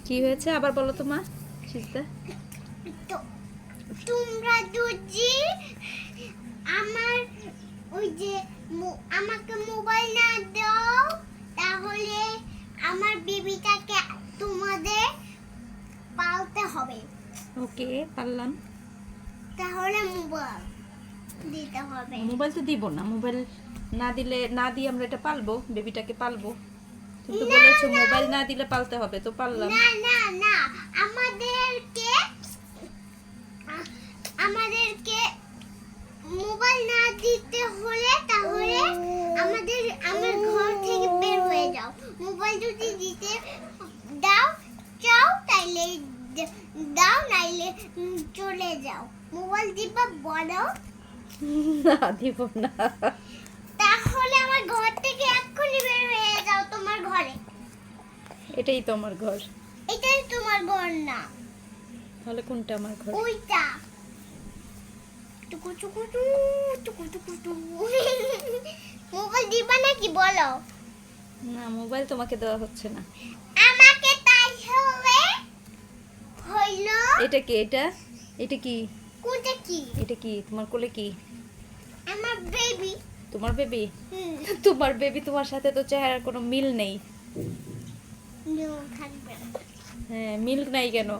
কি হয়েছে আবার বলো তো মা? সিজদা তোমরা যদি আমার ওই যে আমাকে মোবাইল না দাও তাহলে আমার বেবিটাকে তোমাদের পালতে হবে। ওকে পারলাম। তাহলে মোবাইল দিতে হবে। মোবাইল তো দিব না, মোবাইল না দিলে না দিয়ে আমরা এটা পালবো, বেবিটাকে পালবো। তুমি তো না, বলেছো না। মোবাইল না দিলে পালতে হবে, তো পারলাম। না না না আমাদেরকে আমাদেরকে মোবাইল না দিতে হলে তাহলে আমার ঘর থেকে বের হয়ে যাও। মোবাইল যদি দিতে দাও চাও তাইলে দাও, নাইলে চলে যাও। মোবাইল দিবা বলো, না দিব না। তাহলে আমার ঘর থেকে এক্ষুনি বের হয়ে যাও তোমার ঘরে। এটাই তো আমার ঘর। এটাই তোমার ঘর না, তাহলে কোনটা আমার ঘর? ওইটা। টুকু টুকু টু, টুকু টুকু টু। মোবাইল দিবা নাকি বলো? না, মোবাইল তোমাকে দেওয়া হচ্ছে না। আমাকে তাই হবে হইলো। এটা কি? এটা এটা কি? কোনটা কি? এটা কি? তোমার কোলে কি? আমার বেবি। তোমার বেবি? তোমার বেবি তোমার সাথে তো চেহারার কোনো মিল নেই। নিউ থাকবে। হ্যাঁ, মিল নাই কেন?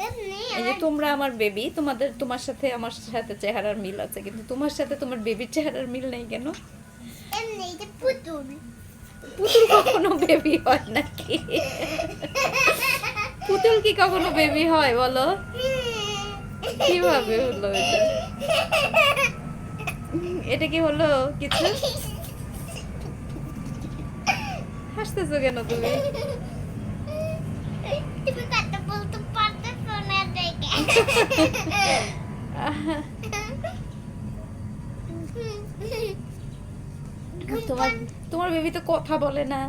এমনি এই যে তোমরা আমার বেবি, তোমার সাথে আমার সাথে চেহারার মিল আছে, কিন্তু তোমার সাথে তোমার বেবির চেহারার মিল নেই কেন? এমনি যে পুতুল। পুতুল কখনো বেবি হয় নাকি? পুতুল কি কখনো বেবি হয় বলো? কিভাবে হলো এটা? এটা কি হলো কিছু? হাসতেছো কেন তুমি? তুমি কথা বলতে পারতেছো না দেখে। তোমার তোমার বেবি তো কথা বলে না।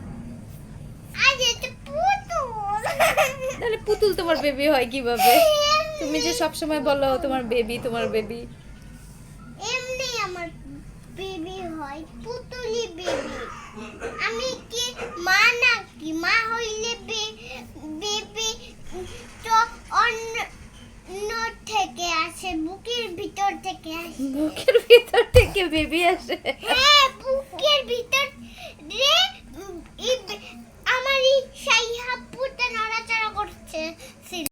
আজ এটা পুতুল। তাহলে পুতুল তোমার বেবি হয় কিভাবে? তুমি যে সব সময় বলো তোমার বেবি, তোমার বেবি। এমনি আমার বেবি হয়, পুতুলি বেবি। আমি কি মা নাকি? মা হইলে বেবি তো অন্য থেকে আসে, বুকের ভিতর থেকে আসে। বুকের ভিতর থেকে বেবি আসে? হ্যাঁ, বুকের ভিতর